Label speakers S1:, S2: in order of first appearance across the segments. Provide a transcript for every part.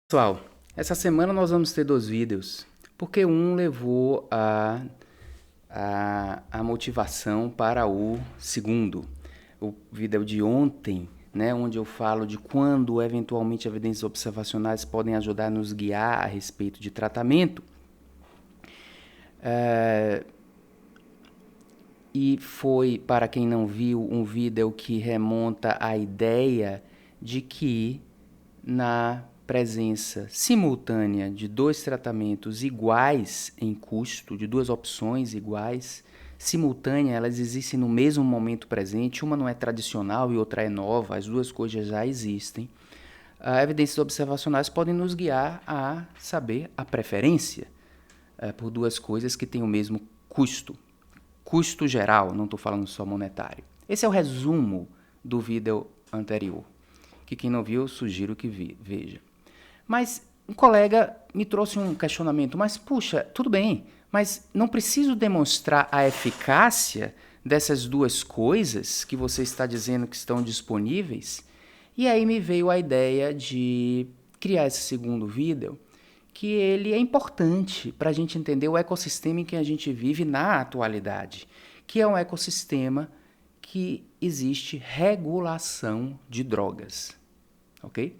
S1: Pessoal, essa semana nós vamos ter 2 vídeos, porque um levou a motivação para o segundo. O vídeo de ontem, né, onde eu falo de quando eventualmente evidências observacionais podem ajudar a nos guiar a respeito de tratamento. E foi, para quem não viu, um vídeo que remonta à ideia de que na presença simultânea de 2 tratamentos iguais em custo, de 2 opções iguais, simultâneas, elas existem no mesmo momento presente, uma não é tradicional e outra é nova, as 2 coisas já existem. Evidências observacionais podem nos guiar a saber a preferência por 2 coisas que têm o mesmo custo. Custo geral, não estou falando só monetário. Esse é o resumo do vídeo anterior, que quem não viu, eu sugiro que veja. Mas um colega me trouxe um questionamento, mas puxa, tudo bem, mas não preciso demonstrar a eficácia dessas 2 coisas que você está dizendo que estão disponíveis? E aí me veio a ideia de criar esse segundo vídeo, que ele é importante para a gente entender o ecossistema em que a gente vive na atualidade, que é um ecossistema que existe regulação de drogas, ok?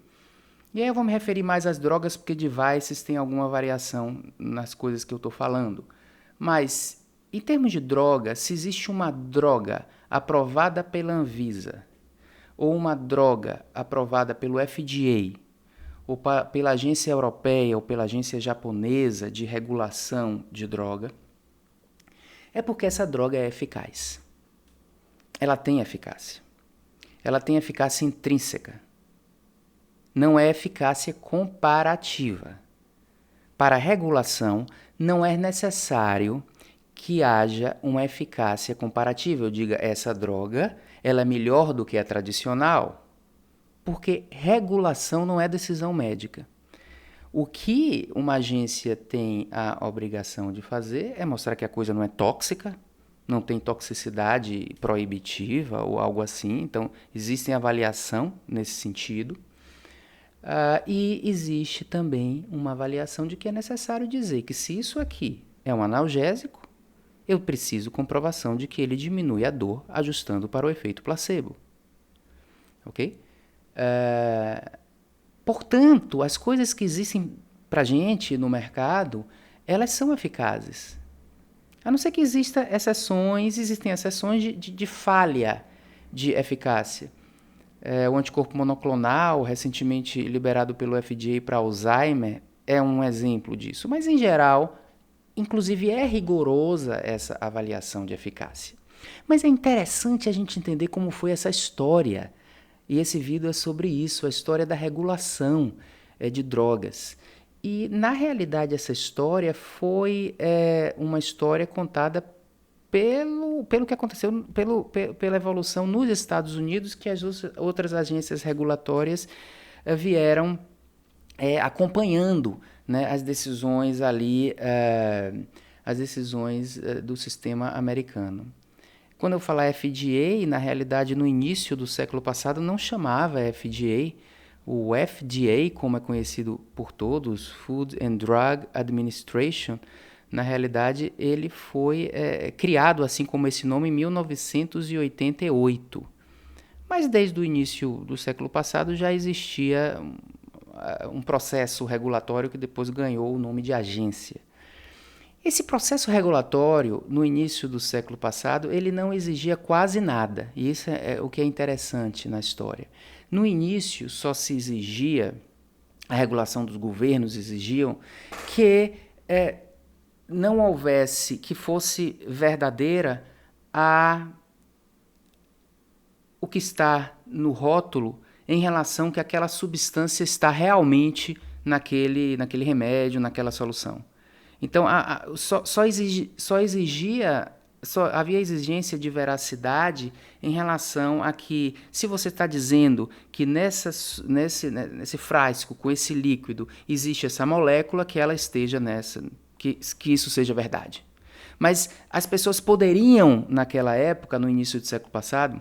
S1: E aí eu vou me referir mais às drogas, porque devices tem alguma variação nas coisas que eu estou falando. Mas, em termos de droga, se existe uma droga aprovada pela Anvisa, ou uma droga aprovada pelo FDA, ou pela agência europeia, ou pela agência japonesa de regulação de droga, é porque essa droga é eficaz. Ela tem eficácia. Ela tem eficácia intrínseca. Não é eficácia comparativa. Para a regulação, não é necessário que haja uma eficácia comparativa. Eu diga, essa droga ela é melhor do que a tradicional, porque regulação não é decisão médica. O que uma agência tem a obrigação de fazer é mostrar que a coisa não é tóxica, não tem toxicidade proibitiva ou algo assim. Então, existe avaliação nesse sentido. E existe também uma avaliação de que é necessário dizer que se isso aqui é um analgésico, eu preciso comprovação de que ele diminui a dor ajustando para o efeito placebo. Ok? Portanto, as coisas que existem para a gente no mercado, elas são eficazes. A não ser que existem exceções de falha de eficácia. O anticorpo monoclonal, recentemente liberado pelo FDA para Alzheimer, é um exemplo disso. Mas, em geral, inclusive é rigorosa essa avaliação de eficácia. Mas é interessante a gente entender como foi essa história. E esse vídeo é sobre isso, a história da regulação de drogas. E, na realidade, essa história foi uma história contada pelo que aconteceu, pela evolução nos Estados Unidos, que as outras agências regulatórias vieram acompanhando, né, as decisões ali, as decisões do sistema americano. Quando eu falar FDA, na realidade, no início do século passado, não chamava FDA. O FDA, como é conhecido por todos, Food and Drug Administration, na realidade, ele foi criado assim como esse nome em 1988. Mas desde o início do século passado já existia um processo regulatório que depois ganhou o nome de agência. Esse processo regulatório, no início do século passado, ele não exigia quase nada. E isso é o que é interessante na história. No início, só se exigia, a regulação dos governos exigiam que não houvesse, que fosse verdadeira o que está no rótulo em relação que aquela substância está realmente naquele remédio, naquela solução. Então, só havia exigência de veracidade em relação a que, se você está dizendo que nesse frasco com esse líquido existe essa molécula, que ela esteja que isso seja verdade. Mas as pessoas poderiam, naquela época, no início do século passado,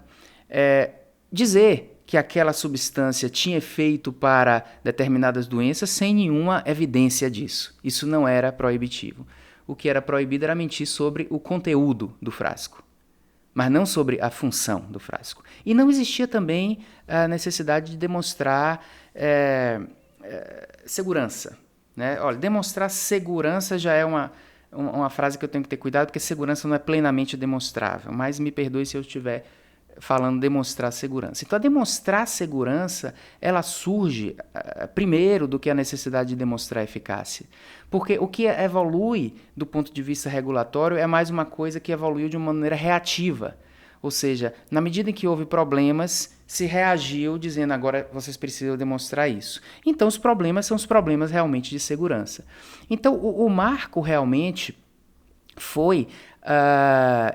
S1: dizer que aquela substância tinha efeito para determinadas doenças sem nenhuma evidência disso. Isso não era proibitivo. O que era proibido era mentir sobre o conteúdo do frasco, mas não sobre a função do frasco. E não existia também a necessidade de demonstrar segurança, né? Olha, demonstrar segurança já é uma frase que eu tenho que ter cuidado, porque segurança não é plenamente demonstrável, mas me perdoe se eu estiver falando demonstrar segurança. Então, a demonstrar segurança, ela surge primeiro do que a necessidade de demonstrar eficácia. Porque o que evolui do ponto de vista regulatório é mais uma coisa que evoluiu de uma maneira reativa. Ou seja, na medida em que houve problemas, se reagiu dizendo agora vocês precisam demonstrar isso. Então, os problemas são os problemas realmente de segurança. Então, o marco realmente foi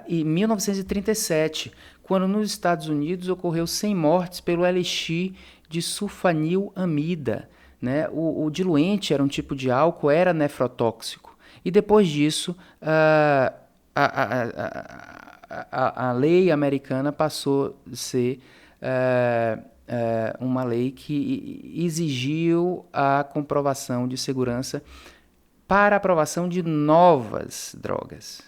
S1: em 1937, quando nos Estados Unidos ocorreu 100 mortes pelo elixir de sulfanilamida, né? O diluente era um tipo de álcool, era nefrotóxico. E depois disso, a lei americana passou a ser uma lei que exigiu a comprovação de segurança para a aprovação de novas drogas.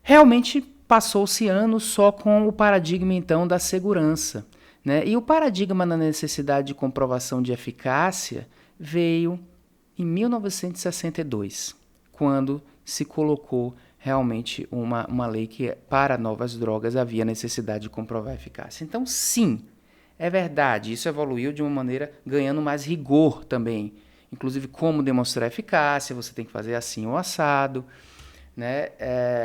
S1: Realmente passou-se anos só com o paradigma, então, da segurança, né? E o paradigma da necessidade de comprovação de eficácia veio em 1962, quando se colocou realmente uma lei que, para novas drogas, havia necessidade de comprovar a eficácia. Então, sim, é verdade, isso evoluiu de uma maneira ganhando mais rigor também. Inclusive, como demonstrar eficácia, você tem que fazer assim ou assado, né?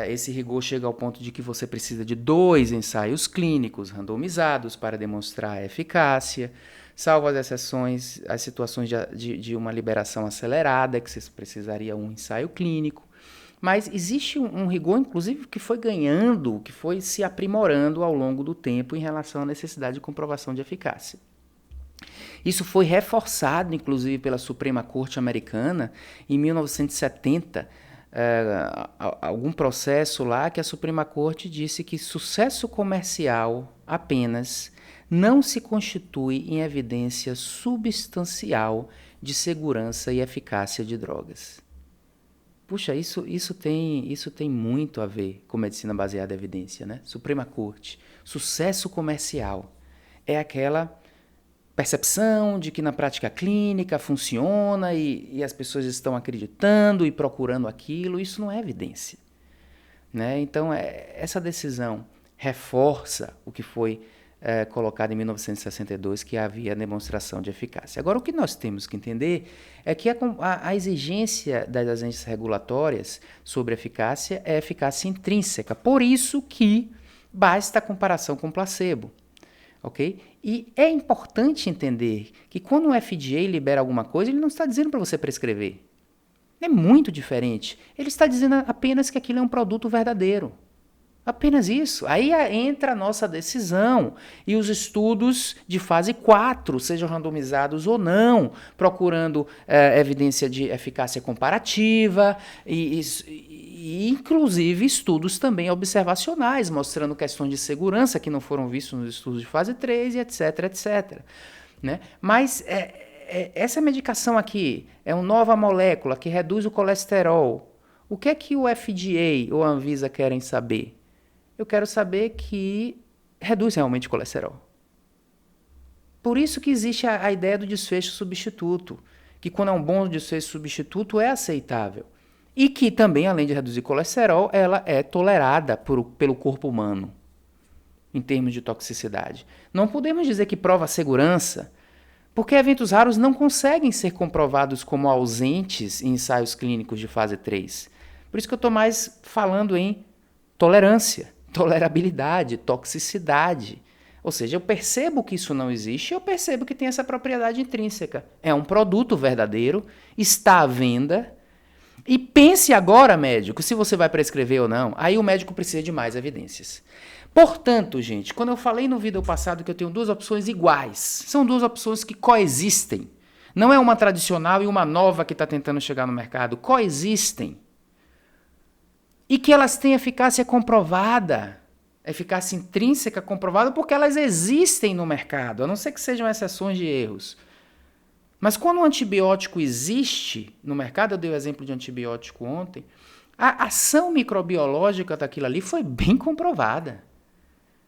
S1: Esse rigor chega ao ponto de que você precisa de 2 ensaios clínicos randomizados para demonstrar a eficácia, salvo as exceções, as situações de uma liberação acelerada, que você precisaria um ensaio clínico. Mas existe um rigor, inclusive, que foi ganhando, que foi se aprimorando ao longo do tempo em relação à necessidade de comprovação de eficácia. Isso foi reforçado, inclusive, pela Suprema Corte Americana em 1970, algum processo lá que a Suprema Corte disse que sucesso comercial apenas não se constitui em evidência substancial de segurança e eficácia de drogas. Puxa, isso tem muito a ver com medicina baseada em evidência, né? Suprema Corte. Sucesso comercial é aquela percepção de que na prática clínica funciona e as pessoas estão acreditando e procurando aquilo. Isso não é evidência, né? Então, essa decisão reforça o que foi colocado em 1962, que havia demonstração de eficácia. Agora, o que nós temos que entender é que a exigência das agências regulatórias sobre eficácia é eficácia intrínseca. Por isso que basta a comparação com placebo. Okay? E é importante entender que quando o FDA libera alguma coisa, ele não está dizendo para você prescrever. É muito diferente. Ele está dizendo apenas que aquilo é um produto verdadeiro. Apenas isso. Aí entra a nossa decisão e os estudos de fase 4, sejam randomizados ou não, procurando evidência de eficácia comparativa e inclusive estudos também observacionais, mostrando questões de segurança que não foram vistos nos estudos de fase 3 e etc, etc. Né? Mas essa medicação aqui é uma nova molécula que reduz o colesterol. O que é que o FDA ou a Anvisa querem saber? Eu quero saber que reduz realmente o colesterol. Por isso que existe a ideia do desfecho substituto, que quando é um bom desfecho substituto é aceitável. E que também, além de reduzir colesterol, ela é tolerada pelo corpo humano, em termos de toxicidade. Não podemos dizer que prova segurança, porque eventos raros não conseguem ser comprovados como ausentes em ensaios clínicos de fase 3. Por isso que eu estou mais falando em tolerância, tolerabilidade, toxicidade. Ou seja, eu percebo que isso não existe, eu percebo que tem essa propriedade intrínseca. É um produto verdadeiro, está à venda. E pense agora, médico, se você vai prescrever ou não. Aí o médico precisa de mais evidências. Portanto, gente, quando eu falei no vídeo passado que eu tenho 2 opções iguais, são 2 opções que coexistem. Não é uma tradicional e uma nova que está tentando chegar no mercado. Coexistem. E que elas têm eficácia comprovada. Eficácia intrínseca comprovada porque elas existem no mercado, a não ser que sejam exceções de erros. Mas quando um antibiótico existe no mercado, eu dei o exemplo de antibiótico ontem, a ação microbiológica daquilo ali foi bem comprovada.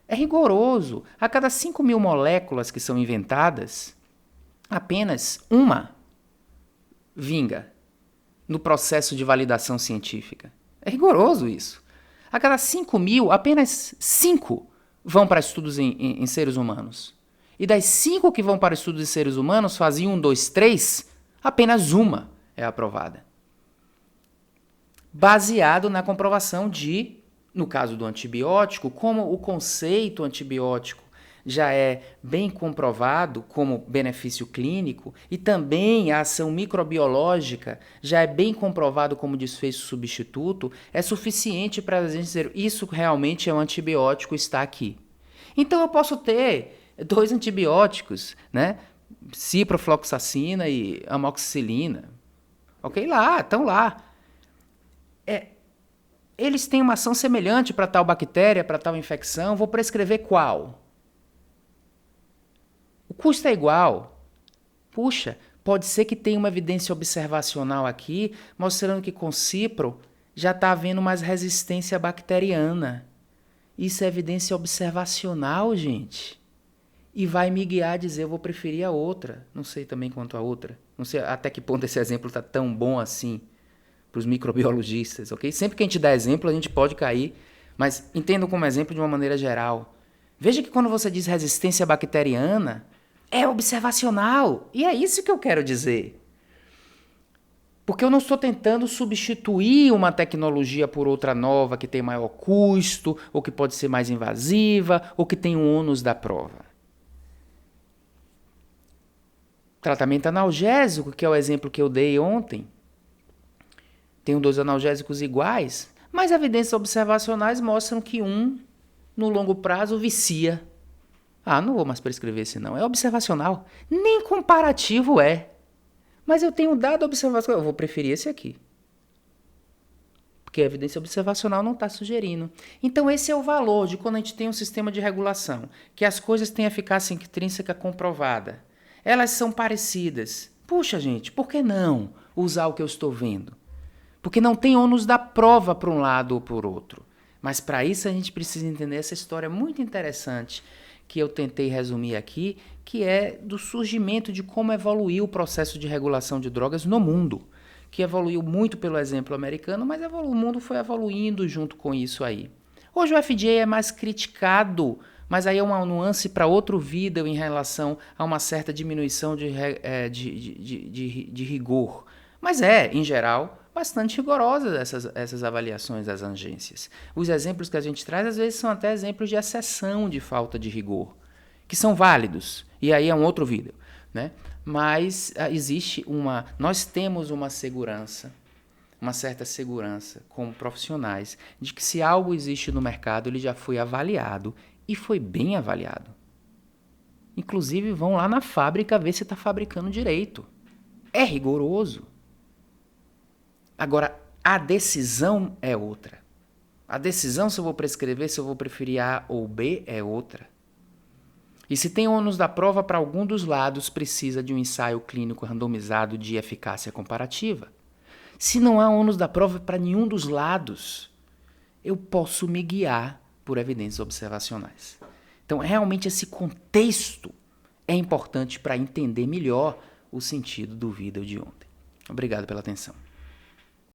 S1: É rigoroso. A cada 5.000 moléculas que são inventadas, apenas uma vinga no processo de validação científica. É rigoroso isso. A cada 5.000, apenas 5 vão para estudos em seres humanos. E das 5 que vão para estudos em seres humanos, fase 1, 2, 3, apenas uma é aprovada. Baseado na comprovação de, no caso do antibiótico, como o conceito antibiótico já é bem comprovado como benefício clínico e também a ação microbiológica já é bem comprovado como desfecho substituto, é suficiente para a gente dizer isso realmente é um antibiótico, está aqui. Então eu posso ter 2 antibióticos, né? Ciprofloxacina e amoxicilina. Ok, lá, estão lá. Eles têm uma ação semelhante para tal bactéria, para tal infecção, vou prescrever qual? O custo é igual. Puxa, pode ser que tenha uma evidência observacional aqui, mostrando que com cipro já está havendo mais resistência bacteriana. Isso é evidência observacional, gente. E vai me guiar a dizer, eu vou preferir a outra. Não sei também quanto a outra. Não sei até que ponto esse exemplo está tão bom assim para os microbiologistas, ok? Sempre que a gente dá exemplo, a gente pode cair, mas entendam como exemplo de uma maneira geral. Veja que quando você diz resistência bacteriana, é observacional. E é isso que eu quero dizer. Porque eu não estou tentando substituir uma tecnologia por outra nova que tem maior custo, ou que pode ser mais invasiva, ou que tem um ônus da prova. Tratamento analgésico, que é o exemplo que eu dei ontem. Tenho 2 analgésicos iguais, mas evidências observacionais mostram que um, no longo prazo, vicia. Ah, não vou mais prescrever esse não. É observacional. Nem comparativo é. Mas eu tenho dado observacional. Eu vou preferir esse aqui. Porque a evidência observacional não está sugerindo. Então esse é o valor de quando a gente tem um sistema de regulação, que as coisas têm eficácia intrínseca comprovada. Elas são parecidas. Puxa, gente, por que não usar o que eu estou vendo? Porque não tem ônus da prova para um lado ou por outro. Mas para isso a gente precisa entender essa história muito interessante que eu tentei resumir aqui, que é do surgimento de como evoluiu o processo de regulação de drogas no mundo, que evoluiu muito pelo exemplo americano, mas o mundo foi evoluindo junto com isso aí. Hoje o FDA é mais criticado, mas aí é uma nuance para outro vídeo em relação a uma certa diminuição de rigor. Mas em geral, bastante rigorosas essas avaliações das agências. Os exemplos que a gente traz, às vezes, são até exemplos de exceção de falta de rigor, que são válidos, e aí é um outro vídeo, né? Mas nós temos uma segurança, uma certa segurança como profissionais, de que se algo existe no mercado, ele já foi avaliado, e foi bem avaliado. Inclusive, vão lá na fábrica ver se está fabricando direito. É rigoroso. Agora, a decisão é outra. A decisão se eu vou prescrever, se eu vou preferir A ou B, é outra. E se tem ônus da prova para algum dos lados, precisa de um ensaio clínico randomizado de eficácia comparativa. Se não há ônus da prova para nenhum dos lados, eu posso me guiar por evidências observacionais. Então, realmente, esse contexto é importante para entender melhor o sentido do vídeo de ontem. Obrigado pela atenção.